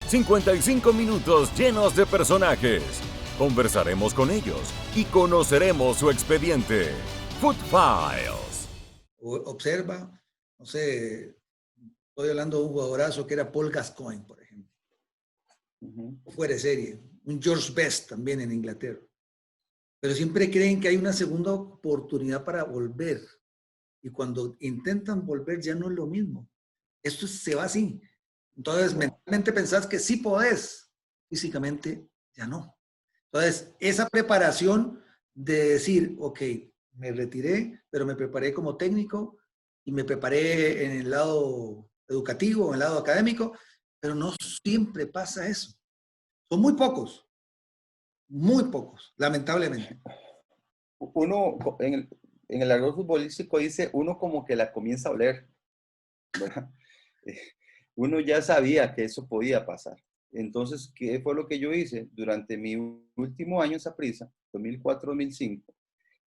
55 minutos llenos de personajes. Conversaremos con ellos y conoceremos su expediente. Foot Files. Observa, no sé, estoy hablando de un jugadorazo que era Paul Gascoigne, por ejemplo. Fuera de serie. Un George Best también en Inglaterra. Pero siempre creen que hay una segunda oportunidad para volver. Y cuando intentan volver ya no es lo mismo. Esto se va así. Entonces, mentalmente pensás que sí podés. Físicamente ya no. Entonces, esa preparación de decir, ok, me retiré, pero me preparé como técnico y me preparé en el lado educativo, en el lado académico, pero no siempre pasa eso. Son muy pocos, lamentablemente. Uno, en el argot futbolístico dice, uno como que la comienza a oler, ¿verdad? Uno ya sabía que eso podía pasar. Entonces, ¿qué fue lo que yo hice? Durante mi último año en Saprissa, 2004-2005,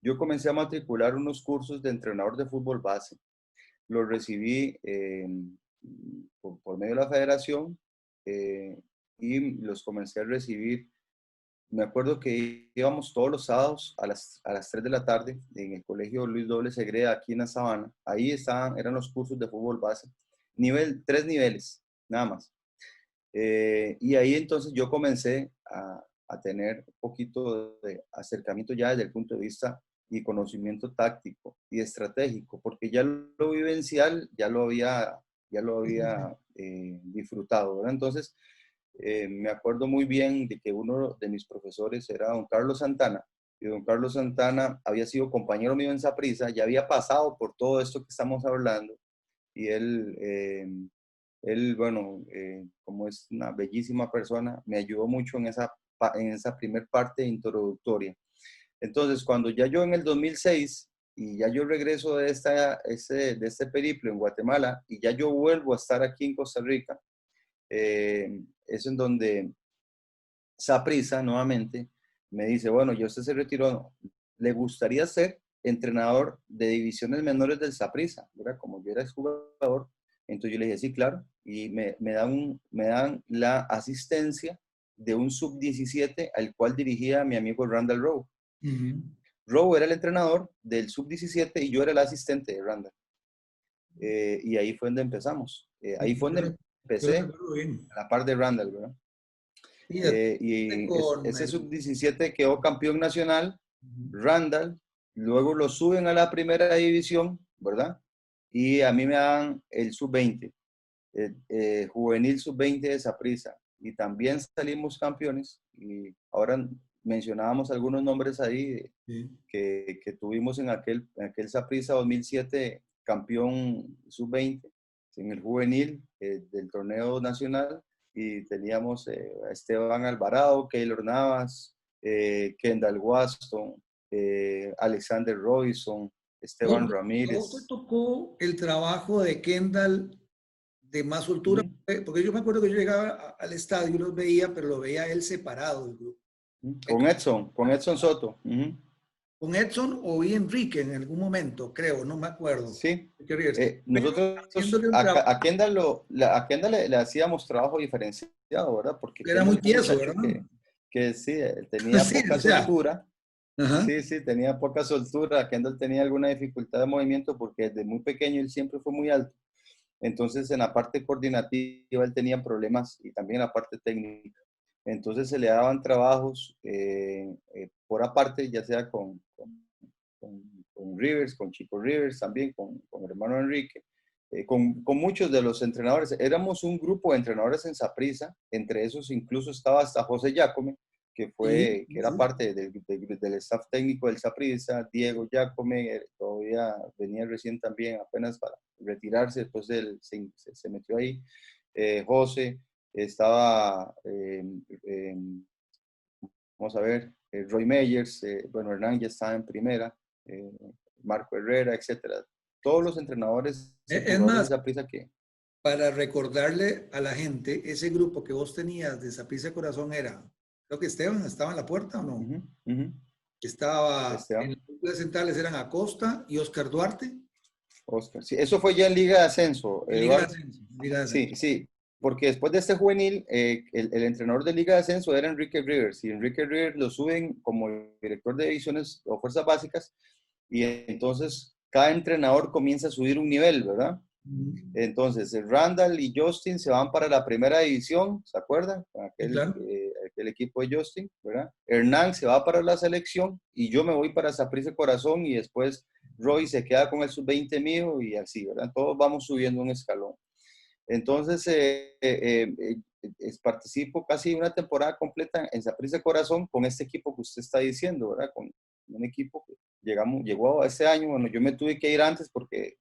yo comencé a matricular unos cursos de entrenador de fútbol base. Los recibí por medio de la federación y los comencé a recibir. Me acuerdo que íbamos todos los sábados a las 3 de la tarde en el colegio Luis Doble Segreda, aquí en la Sabana. Ahí eran los cursos de fútbol base. 3 niveles, nada más. Y ahí entonces yo comencé a tener un poquito de acercamiento ya desde el punto de vista y conocimiento táctico y estratégico, porque ya lo vivencial ya lo había disfrutado, ¿verdad? Entonces, me acuerdo muy bien de que uno de mis profesores era don Carlos Santana, y don Carlos Santana había sido compañero mío en Saprissa, ya había pasado por todo esto que estamos hablando, y él bueno, como es una bellísima persona, me ayudó mucho en esa primer parte introductoria. Entonces, cuando ya yo en el 2006, y ya yo regreso de este periplo en Guatemala, y ya yo vuelvo a estar aquí en Costa Rica, es en donde Saprissa nuevamente me dice, bueno, ya usted se retiró, ¿le gustaría ser entrenador de divisiones menores del Saprissa? ¿Verdad? Como yo era exjugador, entonces yo le dije, sí, claro, y me dan la asistencia de un sub-17 al cual dirigía mi amigo Randall Rowe. Rowe era el entrenador del sub-17 y yo era el asistente de Randall. Y ahí fue donde empezamos. Ahí fue donde empecé a la par de Randall, ¿verdad? Y ese sub-17 quedó campeón nacional, Randall, luego lo suben a la primera división, ¿verdad? Y a mí me dan el sub-20, juvenil sub-20 de Saprissa. Y también salimos campeones. Y ahora mencionábamos algunos nombres ahí que tuvimos en aquel Saprissa 2007, campeón sub-20, en el juvenil del torneo nacional. Y teníamos a Esteban Alvarado, Keylor Navas, Kendall Waston, Alexander Robinson, Esteban Ramírez. ¿Cómo te tocó el trabajo de Kendall de más soltura? Porque yo me acuerdo que yo llegaba al estadio y los veía, pero lo veía él separado del grupo. Con Edson Soto. Con Edson o vi Enrique en algún momento, creo, no me acuerdo. Sí. Nosotros a Kendall le hacíamos trabajo diferenciado, ¿verdad? Porque era muy tieso, ¿verdad? Que sí, tenía poca soltura. Sí, tenía poca soltura. Kendall tenía alguna dificultad de movimiento porque desde muy pequeño él siempre fue muy alto. Entonces, en la parte coordinativa él tenía problemas y también en la parte técnica. Entonces, se le daban trabajos por aparte, ya sea con Rivers, con Chico Rivers, también con el hermano Enrique, con muchos de los entrenadores. Éramos un grupo de entrenadores en Saprissa, entre esos incluso estaba hasta José Giacome, que era parte del staff técnico del Saprissa, Diego Giacome, todavía venía recién también, apenas para retirarse, después se metió ahí. José, estaba, vamos a ver, Roy Meyers, bueno, Hernán ya estaba en primera, Marco Herrera, etcétera. Todos los entrenadores es más, de Saprissa que... Para recordarle a la gente, ese grupo que vos tenías de Saprissa Corazón era, creo que Esteban estaba en la puerta o no. Estaba en las centrales, eran Acosta y Oscar Duarte. Oscar, sí, eso fue ya en Liga de Ascenso. Liga de Ascenso. Sí. porque después de este juvenil, el entrenador de Liga de Ascenso era Enrique Rivers, y Enrique Rivers lo suben como director de divisiones o fuerzas básicas, y entonces cada entrenador comienza a subir un nivel, ¿verdad? Entonces, Randall y Justin se van para la primera división, ¿se acuerdan? Claro. Aquel equipo de Justin, ¿verdad? Hernán se va para la selección y yo me voy para Saprissa Corazón y después Roy se queda con el sub-20 mío y así, ¿verdad? Todos vamos subiendo un escalón. Entonces, participo casi una temporada completa en Saprissa Corazón con este equipo que usted está diciendo, ¿verdad? Con un equipo que llegó a este año. Bueno, yo me tuve que ir antes porque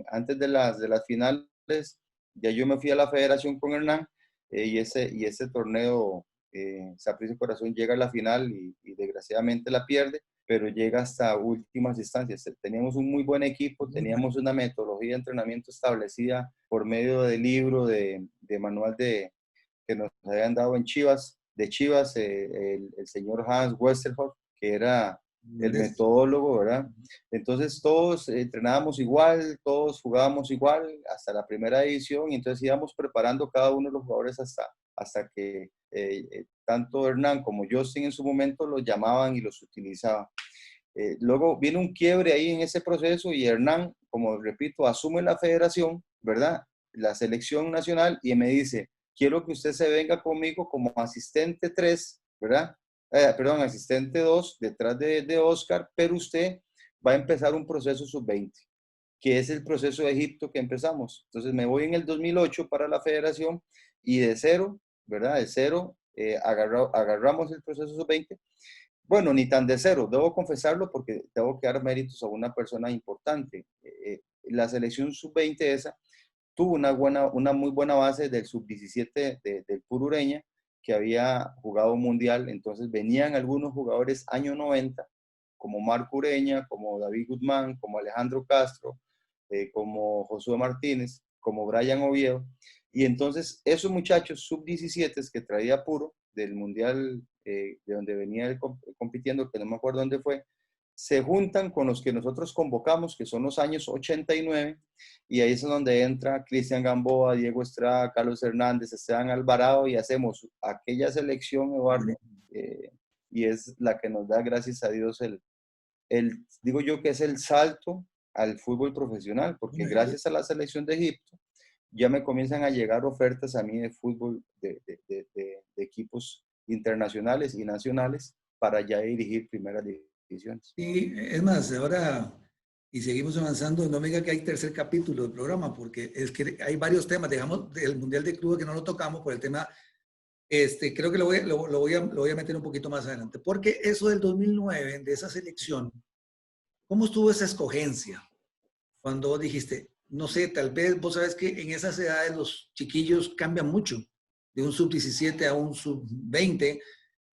antes de las finales ya yo me fui a la federación con Hernán y ese torneo, Saprissa Corazón llega a la final y desgraciadamente la pierde, pero llega hasta últimas instancias. Teníamos un muy buen equipo, teníamos una metodología de entrenamiento establecida por medio del libro, de manual que nos habían dado en Chivas, el señor Hans Westerhoff, que era el metodólogo, ¿verdad? Entonces todos entrenábamos igual, todos jugábamos igual hasta la primera división y entonces íbamos preparando cada uno de los jugadores hasta que tanto Hernán como Justin en su momento los llamaban y los utilizaban. Luego viene un quiebre ahí en ese proceso y Hernán, como repito, asume la federación, ¿verdad? La selección nacional y me dice, quiero que usted se venga conmigo como asistente 3, ¿verdad? Perdón, asistente 2, detrás de Oscar, pero usted va a empezar un proceso sub-20, que es el proceso de Egipto que empezamos. Entonces me voy en el 2008 para la federación y de cero, ¿verdad? De cero, agarramos el proceso sub-20. Bueno, ni tan de cero, debo confesarlo porque tengo que dar méritos a una persona importante. La selección sub-20 esa tuvo una muy buena base del sub-17 del Puro Ureña, que había jugado mundial. Entonces venían algunos jugadores año 90, como Marco Ureña, como David Guzmán, como Alejandro Castro, como Josué Martínez, como Brian Oviedo. Y entonces esos muchachos sub-17 que traía Puro del mundial de donde venía él compitiendo, que no me acuerdo dónde fue, se juntan con los que nosotros convocamos, que son los años 89, y ahí es donde entra Cristian Gamboa, Diego Estrada, Carlos Hernández, Esteban Alvarado, y hacemos aquella selección, Eduardo, y es la que nos da, gracias a Dios, digo yo que es el salto al fútbol profesional, porque gracias a la selección de Egipto, ya me comienzan a llegar ofertas a mí de fútbol, de equipos internacionales y nacionales para ya dirigir primeras divisiones. Y es más, ahora, y seguimos avanzando, no me diga que hay tercer capítulo del programa, porque es que hay varios temas, dejamos del Mundial de Clubes que no lo tocamos por el tema, creo que lo voy a meter un poquito más adelante, porque eso del 2009, de esa selección, ¿cómo estuvo esa escogencia? Cuando vos dijiste, no sé, tal vez vos sabes que en esas edades los chiquillos cambian mucho, de un sub-17 a un sub-20,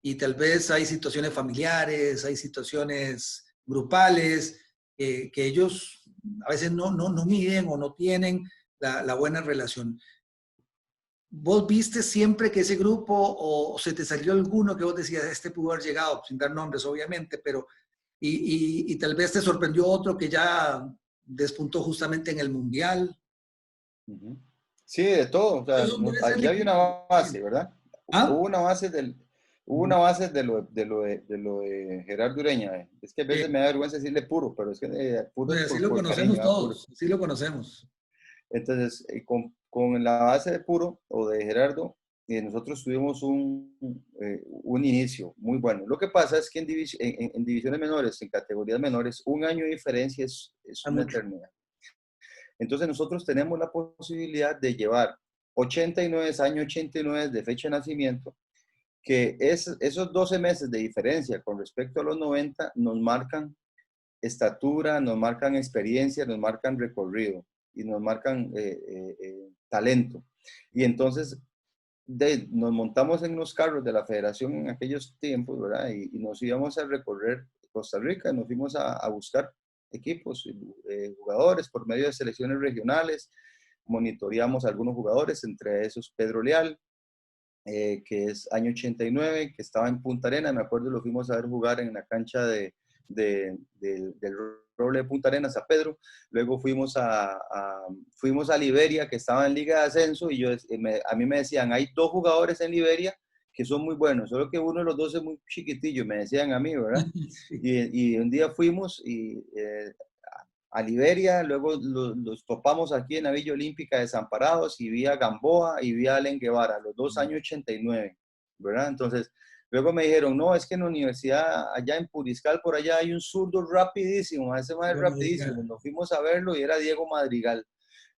y tal vez hay situaciones familiares, hay situaciones grupales, que ellos a veces no miden o no tienen la buena relación. ¿Vos viste siempre que ese grupo o se te salió alguno que vos decías, este pudo haber llegado, sin dar nombres obviamente, pero y tal vez te sorprendió otro que ya despuntó justamente en el Mundial? Sí, de todo. O sea, aquí había una base, ¿verdad? ¿Ah? Hubo una base de lo de Gerardo Ureña. Es que a veces me da vergüenza decirle Puro, pero es que Puro es así lo conocemos cariño, todos, sí lo conocemos. Entonces, con la base de Puro o de Gerardo, nosotros tuvimos un inicio muy bueno. Lo que pasa es que en divisiones menores, en categorías menores, un año de diferencia es una eternidad. Entonces nosotros tenemos la posibilidad de llevar 89, año 89 de fecha de nacimiento, que esos 12 meses de diferencia con respecto a los 90 nos marcan estatura, nos marcan experiencia, nos marcan recorrido y nos marcan talento. Y entonces nos montamos en los carros de la federación en aquellos tiempos, ¿verdad? Y nos íbamos a recorrer Costa Rica, nos fuimos a buscar equipos, jugadores por medio de selecciones regionales, monitoreamos a algunos jugadores, entre esos Pedro Leal, que es año 89, que estaba en Punta Arena, me acuerdo, lo fuimos a ver jugar en la cancha de del Roble de Punta Arenas a Pedro. Luego fuimos a Liberia, que estaba en Liga de Ascenso, y a mí me decían, hay 2 jugadores en Liberia que son muy buenos, solo que uno de los 2 es muy chiquitillo, me decían a mí, ¿verdad? Sí. Y un día fuimos a Liberia, luego los topamos aquí en la Villa Olímpica Desamparados, y vi a Gamboa y vi a Allen Guevara, los 2 años 89, ¿verdad? Entonces, luego me dijeron, no, es que en la universidad, allá en Puriscal, por allá hay un zurdo rapidísimo, ese más es rapidísimo. Nos fuimos a verlo y era Diego Madrigal.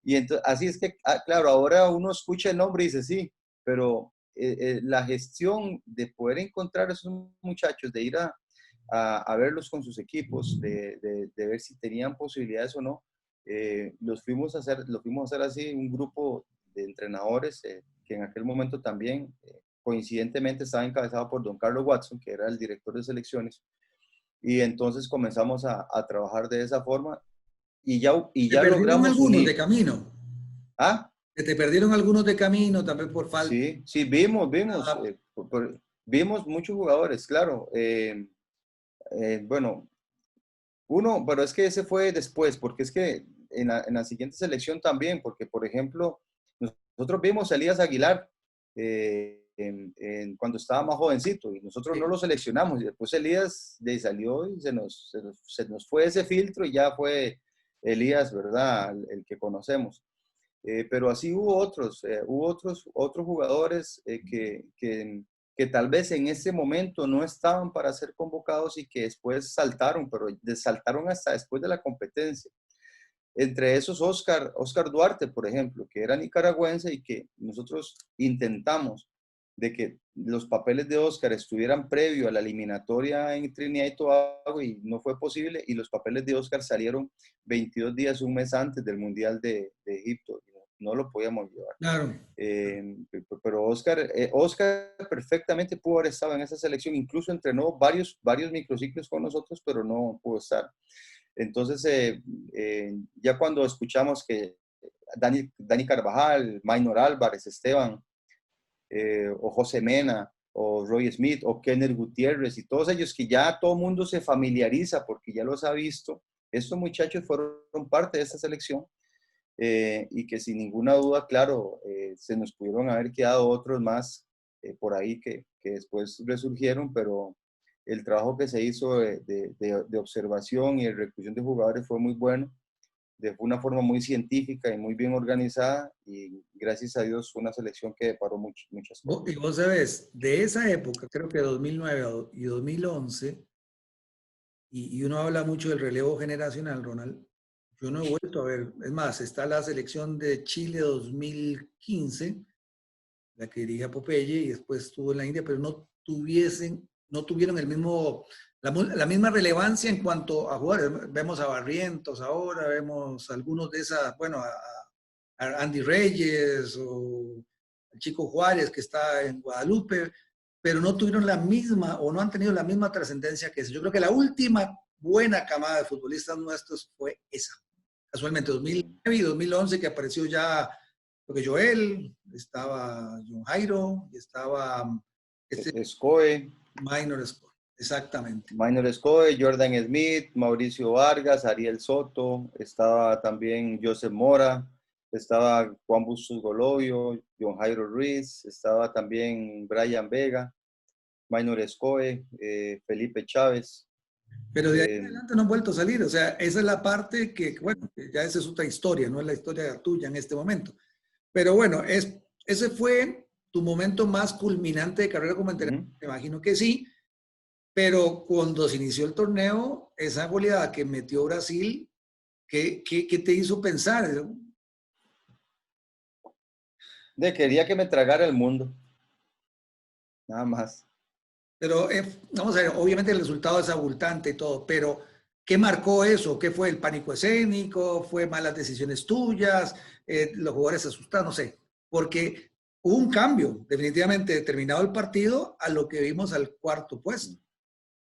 Y entonces, así es que, claro, ahora uno escucha el nombre y dice, sí, pero la gestión de poder encontrar a esos muchachos, de ir a verlos con sus equipos, de ver si tenían posibilidades o no, lo fuimos a hacer así, un grupo de entrenadores que en aquel momento también, coincidentemente, estaba encabezado por don Carlos Watson, que era el director de selecciones, y entonces comenzamos a trabajar de esa forma, y ¿Te ya perdieron logramos algunos de unir. camino? ¿Ah? ¿Te perdieron algunos de camino también por falta? Sí, sí, vimos muchos jugadores, claro. Bueno, pero es que ese fue después, porque es que en la siguiente selección también, porque por ejemplo, nosotros vimos a Elías Aguilar cuando estaba más jovencito, y nosotros no Sí. lo seleccionamos, y después Elías salió y se nos fue ese filtro, y ya fue Elías, ¿verdad? El que conocemos. Pero así hubo otros jugadores que tal vez en ese momento no estaban para ser convocados y que después saltaron, pero saltaron hasta después de la competencia. Entre esos Oscar Duarte, por ejemplo, que era nicaragüense, y que nosotros intentamos de que los papeles de Oscar estuvieran previo a la eliminatoria en Trinidad y Tobago, y no fue posible, y los papeles de Oscar salieron 22 días, un mes antes del Mundial de Egipto. No lo podíamos llevar. Claro. Pero Oscar perfectamente pudo haber estado en esa selección, incluso entrenó varios microciclos con nosotros, pero no pudo estar. Entonces, ya cuando escuchamos que Dani Carvajal, Maynor Álvarez, Esteban, o José Mena, o Roy Smith, o Kenner Gutiérrez, y todos ellos que ya todo el mundo se familiariza porque ya los ha visto, estos muchachos fueron parte de esta selección, y que sin ninguna duda, claro, se nos pudieron haber quedado otros más por ahí que después resurgieron, pero el trabajo que se hizo de observación y de reclusión de jugadores fue muy bueno, de una forma muy científica y muy bien organizada, y gracias a Dios fue una selección que deparó muchas cosas. Y vos sabés, de esa época, creo que 2009 y 2011, y uno habla mucho del relevo generacional, Ronald, yo no he vuelto a ver, es más, está la selección de Chile 2015, la que dirige a Popeye, y después estuvo en la India, pero no tuvieron la misma relevancia en cuanto a jugadores. Vemos a Barrientos ahora, vemos algunos de esas, bueno, a Andy Reyes o al Chico Juárez que está en Guadalupe, pero no tuvieron la misma o no han tenido la misma trascendencia que esa. Yo creo que la última buena camada de futbolistas nuestros fue esa. Casualmente 2009 y 2011, que apareció ya, porque Joel, estaba John Jairo y estaba Escoe, Minor Sport. Exactamente. Minor Escoe, Jordan Smith, Mauricio Vargas, Ariel Soto, estaba también Joseph Mora, estaba Juan Bustos Golovio, John Jairo Ruiz, estaba también Brian Vega, Minor Escoe, Felipe Chávez. Pero de ahí en adelante no han vuelto a salir. O sea, esa es la parte que, bueno, ya esa es otra historia, no es la historia tuya en este momento. Pero bueno, ese fue tu momento más culminante de carrera como entrenador. Me imagino que sí, pero cuando se inició el torneo, esa goleada que metió Brasil, ¿qué te hizo pensar? Quería que me tragara el mundo, nada más. Pero vamos a ver, obviamente el resultado es abultante y todo, pero ¿qué marcó eso? ¿Qué fue el pánico escénico? ¿Fue malas decisiones tuyas? ¿Los jugadores asustados? No sé, porque hubo un cambio, definitivamente, terminado el partido, a lo que vimos al cuarto puesto.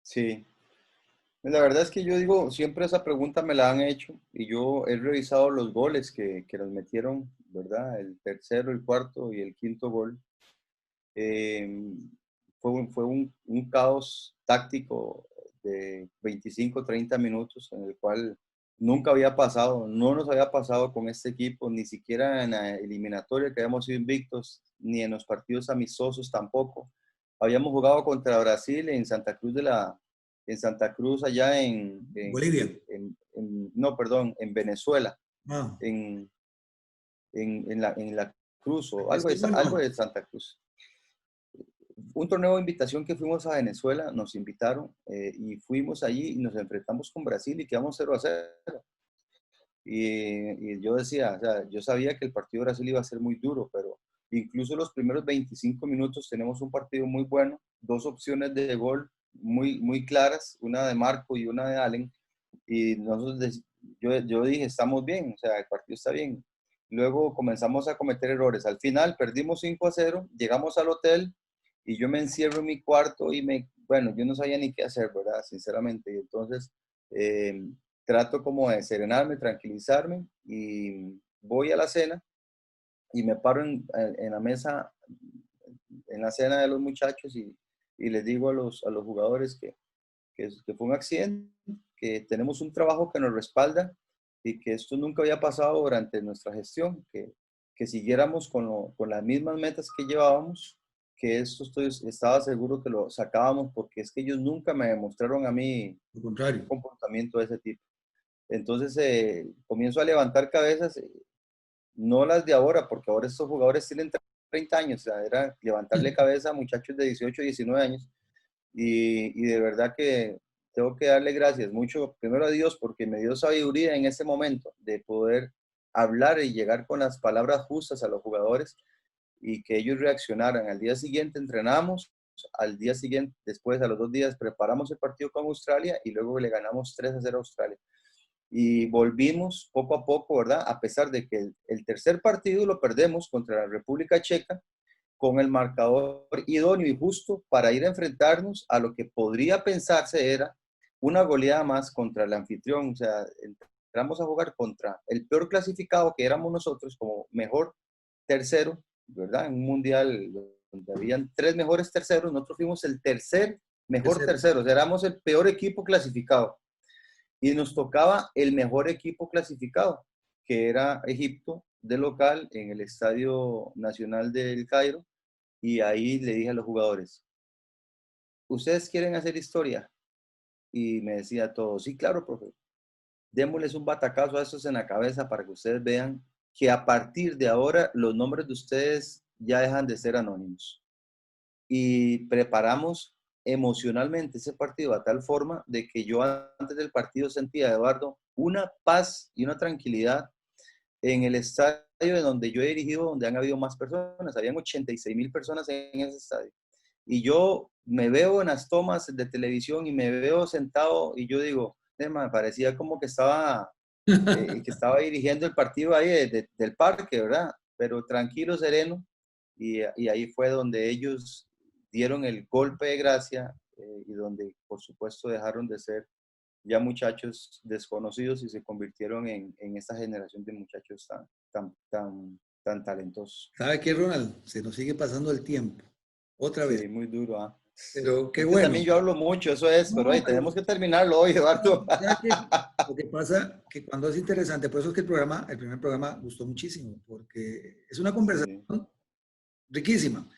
Sí, la verdad es que yo digo, siempre esa pregunta me la han hecho, y yo he revisado los goles que nos metieron, ¿verdad? El tercero, el cuarto y el quinto gol. Fue un caos táctico de 25, 30 minutos, en el cual nunca había pasado, no nos había pasado con este equipo, ni siquiera en la eliminatoria que habíamos sido invictos, ni en los partidos amistosos tampoco. Habíamos jugado contra Brasil en Santa Cruz en Santa Cruz allá Bolivia. No, perdón, en Venezuela, Ah, en la Cruz o algo Cristina, algo no. de Santa Cruz. Un torneo de invitación que fuimos a Venezuela, nos invitaron y fuimos allí y nos enfrentamos con Brasil y quedamos 0-0. Y yo decía, o sea, yo sabía que el partido de Brasil iba a ser muy duro, pero incluso los primeros 25 minutos tenemos un partido muy bueno, dos opciones de gol muy claras, una de Marco y una de Allen, y yo dije, estamos bien, o sea, el partido está bien. Luego comenzamos a cometer errores. Al final perdimos 5-0, llegamos al hotel y yo me encierro en mi cuarto y bueno, yo no sabía ni qué hacer, ¿verdad? Sinceramente. Y entonces trato como de serenarme, tranquilizarme y voy a la cena y me paro en la mesa, en la cena de los muchachos y les digo a los jugadores que fue un accidente, que tenemos un trabajo que nos respalda y que esto nunca había pasado durante nuestra gestión, que siguiéramos con las mismas metas que llevábamos, que esto estaba seguro que lo sacábamos porque es que ellos nunca me demostraron a mí Al un contrario. comportamiento de ese tipo. Entonces comienzo a levantar cabezas, no las de ahora, porque ahora estos jugadores tienen 30 años, o sea, era levantarle cabeza a muchachos de 18, 19 años, y de verdad que tengo que darle gracias mucho, primero a Dios, porque me dio sabiduría en ese momento de poder hablar y llegar con las palabras justas a los jugadores y que ellos reaccionaran. Al día siguiente entrenamos, al día siguiente, después a los 2 días, preparamos el partido con Australia y luego le ganamos 3-0 a Australia. Y volvimos poco a poco, ¿verdad? A pesar de que el tercer partido lo perdemos contra la República Checa, con el marcador idóneo y justo para ir a enfrentarnos a lo que podría pensarse era una goleada más contra el anfitrión. O sea, entramos a jugar contra el peor clasificado que éramos nosotros como mejor tercero, ¿verdad? En un mundial donde habían 3 mejores terceros, nosotros fuimos el tercer mejor tercero, o sea, éramos el peor equipo clasificado. Y nos tocaba el mejor equipo clasificado, que era Egipto, de local, en el Estadio Nacional del Cairo. Y ahí le dije a los jugadores, ¿ustedes quieren hacer historia? Y me decía todo, sí, claro, profe. Démosles un batacazo a esos en la cabeza para que ustedes vean que a partir de ahora los nombres de ustedes ya dejan de ser anónimos. Y preparamos emocionalmente ese partido a tal forma de que yo antes del partido sentía, Eduardo, una paz y una tranquilidad en el estadio en donde yo he dirigido, donde han habido más personas. Habían 86,000 personas en ese estadio. Y yo me veo en las tomas de televisión y me veo sentado y yo digo, me parecía como que estaba dirigiendo el partido ahí del parque, ¿verdad? Pero tranquilo, sereno. Y ahí fue donde ellos dieron el golpe de gracia y donde, por supuesto, dejaron de ser ya muchachos desconocidos y se convirtieron en esta generación de muchachos tan talentosos. ¿Sabe qué, Ronald? Se nos sigue pasando el tiempo. Otra vez. Sí, muy duro, ¿ah? Pero qué Es que bueno. también yo hablo mucho, eso es, pero No, hey, tenemos que terminarlo hoy, Eduardo. ¿sabe qué? Lo que pasa que cuando es interesante, por eso es que el primer programa gustó muchísimo, porque es una conversación Sí. riquísima.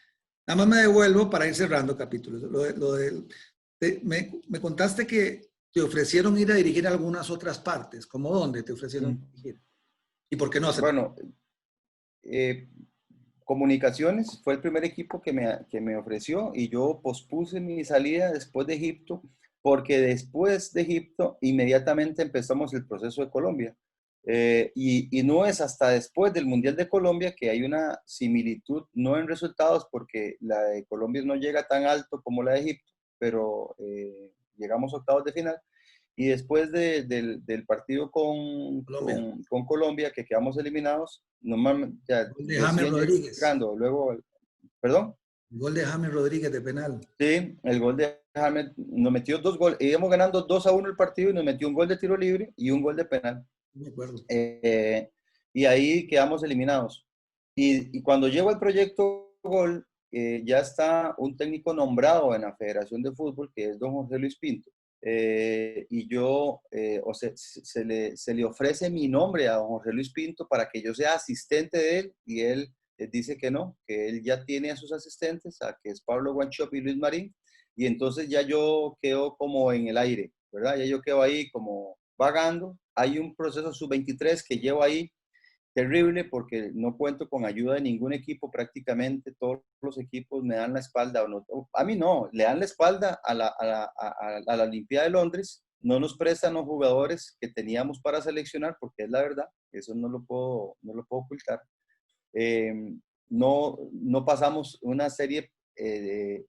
Nada más me devuelvo para ir cerrando capítulos. Me contaste que te ofrecieron ir a dirigir a algunas otras partes. ¿Cómo dónde te ofrecieron dirigir? ¿Y por qué no aceptaste? Bueno, Comunicaciones fue el primer equipo que me ofreció y yo pospuse mi salida después de Egipto porque después de Egipto inmediatamente empezamos el proceso de Colombia. Y no es hasta después del Mundial de Colombia que hay una similitud, no en resultados porque la de Colombia no llega tan alto como la de Egipto, pero llegamos a octavos de final. Y después del partido con Colombia, que quedamos eliminados, normalmente ya Gol de James recién Rodríguez. llegando, luego, perdón. El gol de James Rodríguez de penal. Sí, el gol de James nos metió 2 goles. Íbamos ganando 2-1 el partido y nos metió un gol de tiro libre y un gol de penal. No me acuerdo. Y ahí quedamos eliminados. Y cuando llego al proyecto Gol, ya está un técnico nombrado en la Federación de Fútbol, que es don José Luis Pinto. y yo, se le ofrece mi nombre a don José Luis Pinto para que yo sea asistente de él, y él dice que no, que él ya tiene a sus asistentes, a que es Pablo Guanchop y Luis Marín, y entonces ya yo quedo como en el aire, ¿verdad? Ya yo quedo ahí como vagando. Hay un proceso sub-23 que llevo ahí terrible porque no cuento con ayuda de ningún equipo prácticamente. Todos los equipos me dan la espalda, o no, a mí no, le dan la espalda a la Olimpiada de Londres. No nos prestan los jugadores que teníamos para seleccionar, porque es la verdad, eso no lo puedo ocultar. No pasamos una serie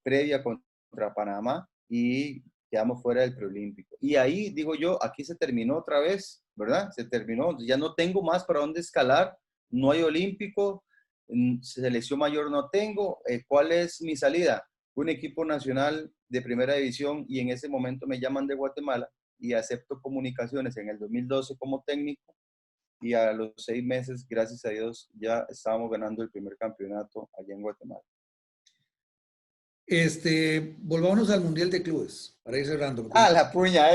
previa contra Panamá y quedamos fuera del preolímpico. Y ahí digo yo, aquí se terminó otra vez, ¿verdad? Se terminó, ya no tengo más para dónde escalar, no hay olímpico, selección mayor no tengo. ¿Cuál es mi salida? Un equipo nacional de primera división, y en ese momento me llaman de Guatemala y acepto Comunicaciones en el 2012 como técnico, y a los 6 meses, gracias a Dios, ya estábamos ganando el primer campeonato allá en Guatemala. Volvámonos al Mundial de Clubes, para ir cerrando. La puña,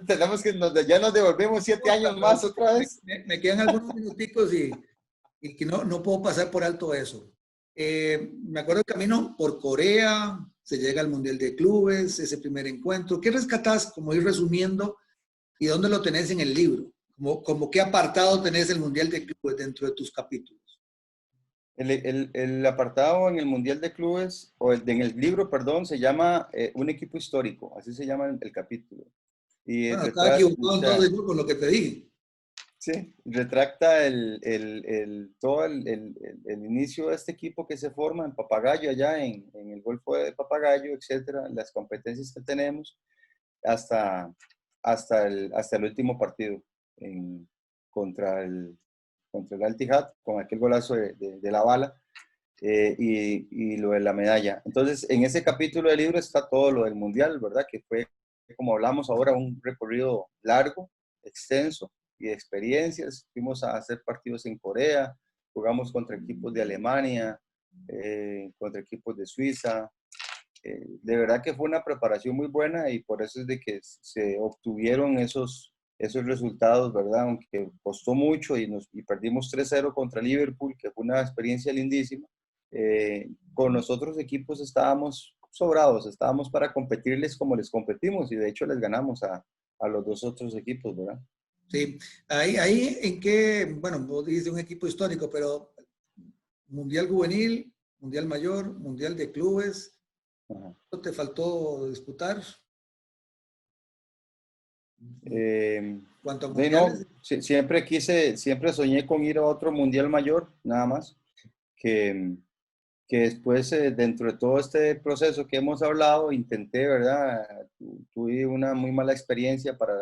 tenemos que, ya nos devolvemos 7 años más otra vez. Me quedan algunos minuticos y que no puedo pasar por alto eso. Me acuerdo el camino por Corea, se llega al Mundial de Clubes, ese primer encuentro. ¿Qué rescatás, como ir resumiendo, y dónde lo tenés en el libro? Como qué apartado tenés el Mundial de Clubes dentro de tus capítulos. El apartado en el Mundial de Clubes, en el libro, perdón, se llama Un equipo histórico, así se llama el capítulo. Y bueno, estaba equivocado entonces con lo que te dije. Sí, retracta todo el inicio de este equipo que se forma en Papagayo, allá en el Golfo de Papagayo, etcétera, las competencias que tenemos hasta el último partido contra el Al-Ittihad, con aquel golazo de la bala, y lo de la medalla. Entonces, en ese capítulo del libro está todo lo del Mundial, ¿verdad? Que fue, como hablamos ahora, un recorrido largo, extenso, y de experiencias. Fuimos a hacer partidos en Corea, jugamos contra equipos de Alemania, contra equipos de Suiza. De verdad que fue una preparación muy buena, y por eso es de que se obtuvieron esos resultados, ¿verdad? Aunque costó mucho y perdimos 3-0 contra Liverpool, que fue una experiencia lindísima. Con los otros equipos estábamos sobrados, estábamos para competirles como les competimos, y de hecho les ganamos a los 2 otros equipos, ¿verdad? Sí, ahí en qué, bueno, vos dijiste un equipo histórico, pero Mundial Juvenil, Mundial Mayor, Mundial de Clubes, ¿cuánto te faltó disputar? ¿Cuánto a mundiales? No, siempre soñé con ir a otro Mundial Mayor, nada más, que después, dentro de todo este proceso que hemos hablado, intenté, ¿verdad? Tuve una muy mala experiencia para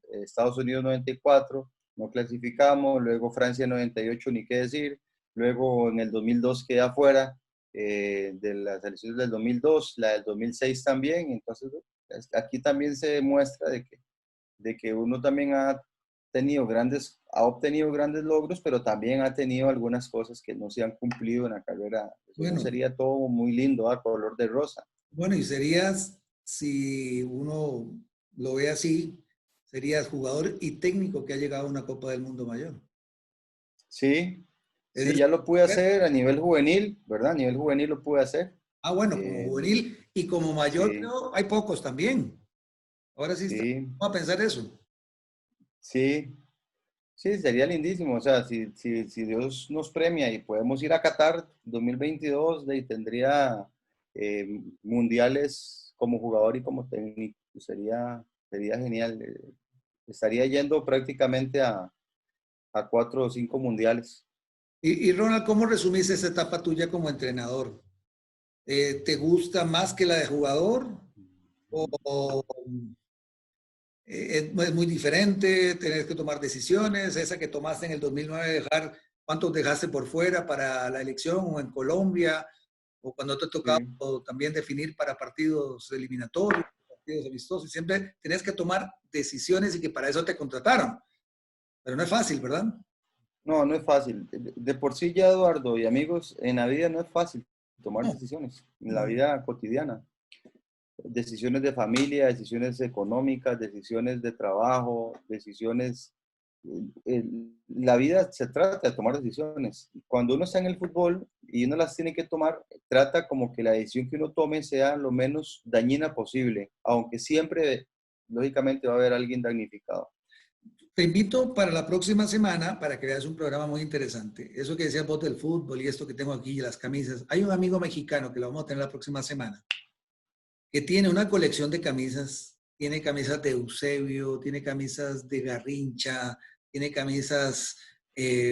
Estados Unidos 94, no clasificamos, luego Francia 98, ni qué decir, luego en el 2002 quedé afuera de las elecciones del 2002, la del 2006 también. Entonces, aquí también se demuestra de que uno también ha obtenido grandes logros, pero también ha tenido algunas cosas que no se han cumplido en la carrera. Eso no sería todo muy lindo, a color de rosa. Bueno, y serías, si uno lo ve así, serías jugador y técnico que ha llegado a una Copa del Mundo Mayor. Sí, ya lo pude hacer a nivel juvenil, ¿verdad? A nivel juvenil lo pude hacer. Ah, bueno, como juvenil y como mayor, sí. No, hay pocos también. Ahora sí, vamos a pensar eso. Sí, sería lindísimo. O sea, si Dios nos premia y podemos ir a Qatar 2022, tendría mundiales como jugador y como técnico. Sería genial. Estaría yendo prácticamente a 4 o 5 mundiales. Y Ronald, ¿cómo resumís esa etapa tuya como entrenador? ¿Te gusta más que la de jugador? ¿O es muy diferente? ¿Tenés que tomar decisiones? Esa que tomaste en el 2009, ¿cuántos dejaste por fuera para la elección o en Colombia? ¿O cuando te tocaba también definir para partidos eliminatorios, partidos amistosos? Siempre tenés que tomar decisiones, y que para eso te contrataron. Pero no es fácil, ¿verdad? No, no es fácil. De por sí ya, Eduardo y amigos, en la vida no es fácil tomar decisiones, en la vida cotidiana. decisiones de familia, decisiones económicas, decisiones de trabajo, decisiones. La vida se trata de tomar decisiones. Cuando uno está en el fútbol y uno las tiene que tomar, trata como que la decisión que uno tome sea lo menos dañina posible, aunque siempre, lógicamente, va a haber alguien damnificado. Te invito para la próxima semana para que veas un programa muy interesante. Eso que decías vos del fútbol y esto que tengo aquí y las camisas. Hay un amigo mexicano que lo vamos a tener la próxima semana, que tiene una colección de camisas. Tiene camisas de Eusebio, tiene camisas de Garrincha, tiene camisas,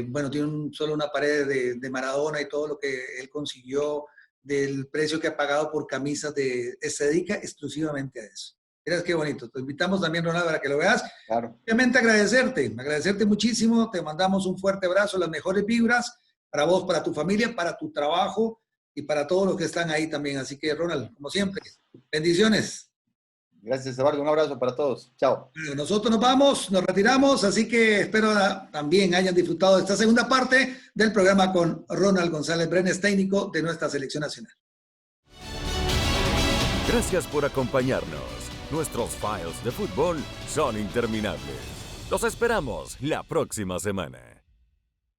bueno, tiene solo una pared de Maradona y todo lo que él consiguió, del precio que ha pagado por camisas, se dedica exclusivamente a eso. Miras qué bonito. Te invitamos también, Ronaldo, para que lo veas. Claro. Obviamente agradecerte muchísimo. Te mandamos un fuerte abrazo, las mejores vibras para vos, para tu familia, para tu trabajo y para todos los que están ahí también. Así que, Ronald, como siempre, bendiciones. Gracias, Eduardo. Un abrazo para todos. Chao. Nosotros nos vamos, nos retiramos, así que espero también hayan disfrutado de esta segunda parte del programa con Ronald González Brenes, técnico de nuestra selección nacional. Gracias por acompañarnos. Nuestros files de fútbol son interminables. Los esperamos la próxima semana.